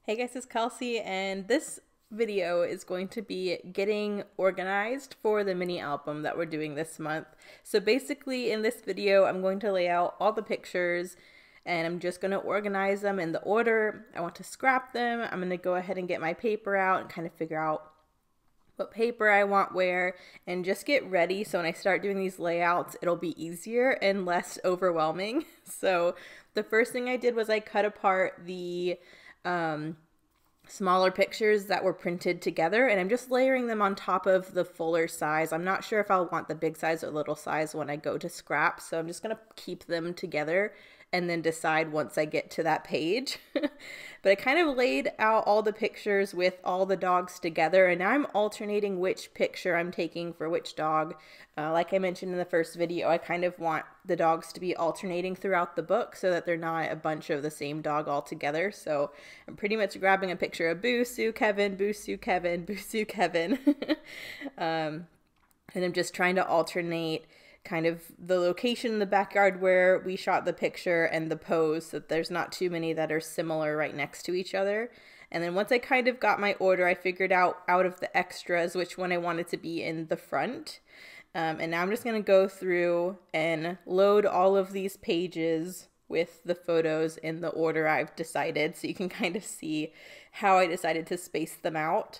Hey guys, it's Kelsey, and this video is going to be getting organized for the mini album that we're doing this month. So basically in this video, I'm going to lay out all the pictures and I'm just going to organize them in the order I want to scrap them. I'm going to go ahead and get my paper out and kind of figure out what paper I want where and just get ready so when I start doing these layouts, it'll be easier and less overwhelming. So the first thing I did was I cut apart the smaller pictures that were printed together, and I'm just layering them on top of the fuller size. I'm not sure if I'll want the big size or little size when I go to scrap, so I'm just gonna keep them together and then decide once I get to that page. But I kind of laid out all the pictures with all the dogs together, and now I'm alternating which picture I'm taking for which dog. Like I mentioned in the first video, I kind of want the dogs to be alternating throughout the book so that they're not a bunch of the same dog all together. So I'm pretty much grabbing a picture of Boo, Sue, Kevin, Boo, Sue, Kevin, Boo, Sue, Kevin. And I'm just trying to alternate kind of the location in the backyard where we shot the picture and the pose so that there's not too many that are similar right next to each other. And then once I kind of got my order, I figured out of the extras which one I wanted to be in the front. And now I'm just going to go through and load all of these pages with the photos in the order I've decided so you can kind of see how I decided to space them out.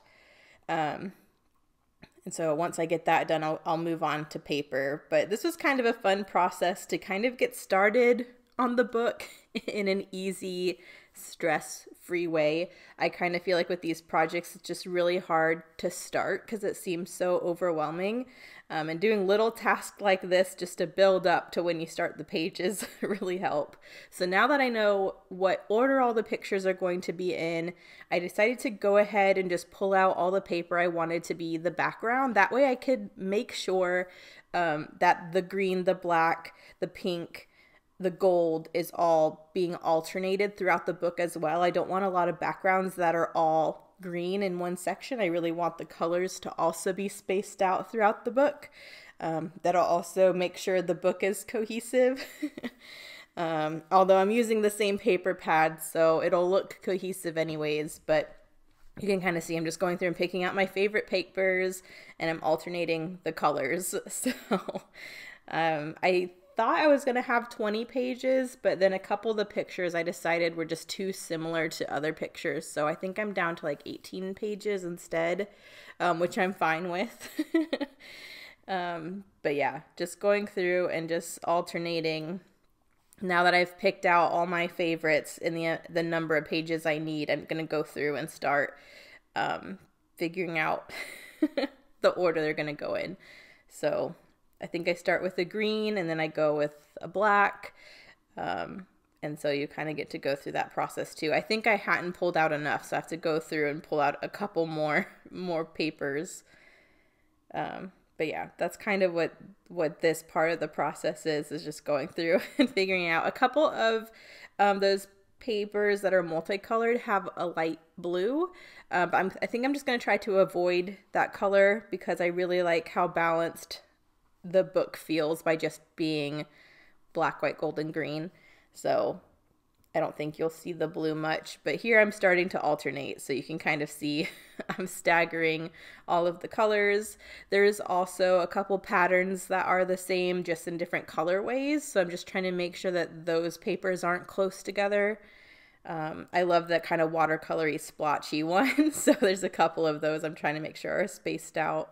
And so once I get that done, I'll move on to paper. But this was kind of a fun process to kind of get started on the book in an easy, stress-free way. I kind of feel like with these projects, it's just really hard to start because it seems so overwhelming. And doing little tasks like this just to build up to when you start the pages really help. So now that I know what order all the pictures are going to be in, I decided to go ahead and just pull out all the paper I wanted to be the background. That way I could make sure that the green, the black, the pink, the gold is all being alternated throughout the book as well. I don't want a lot of backgrounds that are all green in one section. I really want the colors to also be spaced out throughout the book. That'll also make sure the book is cohesive. Although I'm using the same paper pad, so it'll look cohesive anyways, but you can kind of see I'm just going through and picking out my favorite papers and I'm alternating the colors. So I thought I was going to have 20 pages, but then a couple of the pictures I decided were just too similar to other pictures. So I think I'm down to like 18 pages instead, which I'm fine with. But yeah, just going through and just alternating. Now that I've picked out all my favorites in the number of pages I need, I'm going to go through and start figuring out the order they're going to go in. So I think I start with a green and then I go with a black. And so you kind of get to go through that process too. I think I hadn't pulled out enough, so I have to go through and pull out a couple more papers. But yeah, that's kind of what this part of the process is just going through and figuring out. A couple of those papers that are multicolored have a light blue, but I think I'm just going to try to avoid that color because I really like how balanced the book feels by just being black, white, gold, and green. So I don't think you'll see the blue much, but here I'm starting to alternate so you can kind of see I'm staggering all of the colors. There's also a couple patterns that are the same just in different colorways, so I'm just trying to make sure that those papers aren't close together. I love that kind of watercolory splotchy one, so there's a couple of those I'm trying to make sure are spaced out.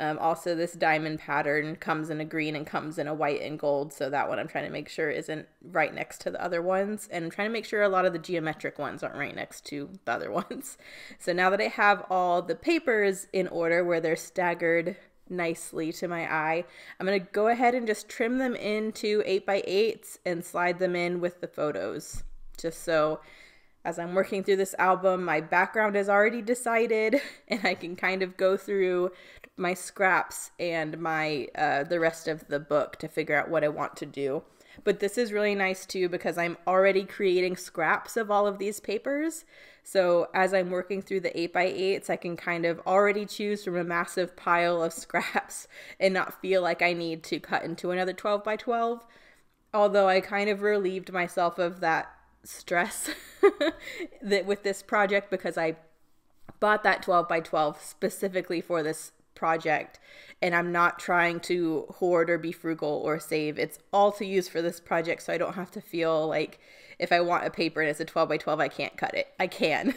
Also, this diamond pattern comes in a green and comes in a white and gold, so that one I'm trying to make sure isn't right next to the other ones, and I'm trying to make sure a lot of the geometric ones aren't right next to the other ones. So now that I have all the papers in order where they're staggered nicely to my eye, I'm going to go ahead and just trim them into 8x8s and slide them in with the photos, just so as I'm working through this album, my background is already decided and I can kind of go through my scraps and my the rest of the book to figure out what I want to do. But this is really nice too because I'm already creating scraps of all of these papers. So as I'm working through the 8x8s, I can kind of already choose from a massive pile of scraps and not feel like I need to cut into another 12x12. Although I kind of relieved myself of that stress that with this project, because I bought that 12 by 12 specifically for this project, and I'm not trying to hoard or be frugal or save. It's all to use for this project, so I don't have to feel like if I want a paper and it's a 12 by 12, I can't cut it. I can.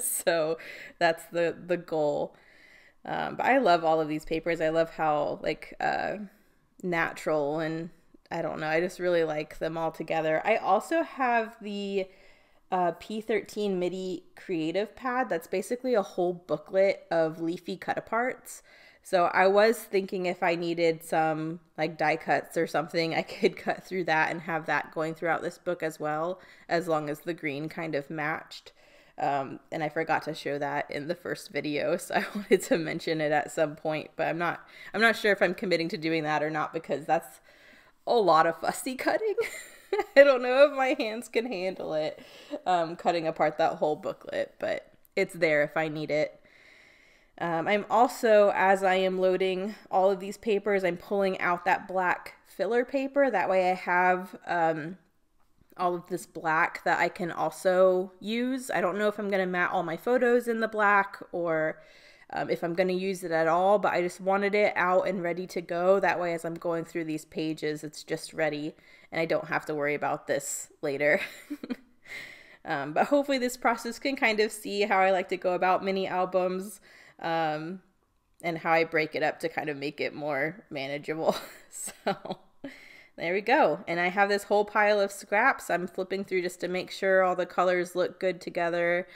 So that's the goal. But I love all of these papers. I love how like natural, and I don't know, I just really like them all together. I also have the P13 MIDI creative pad. That's basically a whole booklet of leafy cut aparts. So I was thinking if I needed some like die cuts or something, I could cut through that and have that going throughout this book as well, as long as the green kind of matched. And I forgot to show that in the first video, so I wanted to mention it at some point, but I'm not sure if I'm committing to doing that or not, because that's a lot of fussy cutting. I don't know if my hands can handle it, cutting apart that whole booklet, but it's there if I need it. I'm also, as I am loading all of these papers, I'm pulling out that black filler paper. That way I have all of this black that I can also use. I don't know if I'm going to mat all my photos in the black or if I'm going to use it at all, but I just wanted it out and ready to go. That way, as I'm going through these pages, it's just ready and I don't have to worry about this later. But hopefully this process can kind of see how I like to go about mini albums, and how I break it up to kind of make it more manageable. So there we go. And I have this whole pile of scraps I'm flipping through just to make sure all the colors look good together.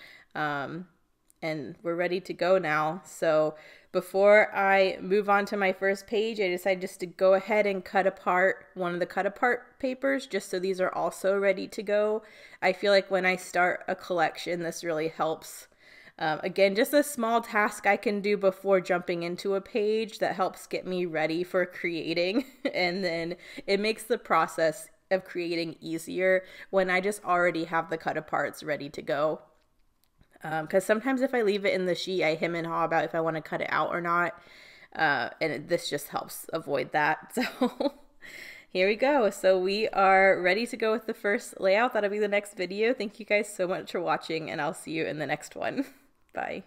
And we're ready to go now. So before I move on to my first page, I decided just to go ahead and cut apart one of the cut apart papers, just so these are also ready to go. I feel like when I start a collection, this really helps. Again, just a small task I can do before jumping into a page that helps get me ready for creating. And then it makes the process of creating easier when I just already have the cut aparts ready to go. Because sometimes if I leave it in the sheet, I hem and haw about if I want to cut it out or not. And this just helps avoid that. So here we go. So we are ready to go with the first layout. That'll be the next video. Thank you guys so much for watching, and I'll see you in the next one. Bye.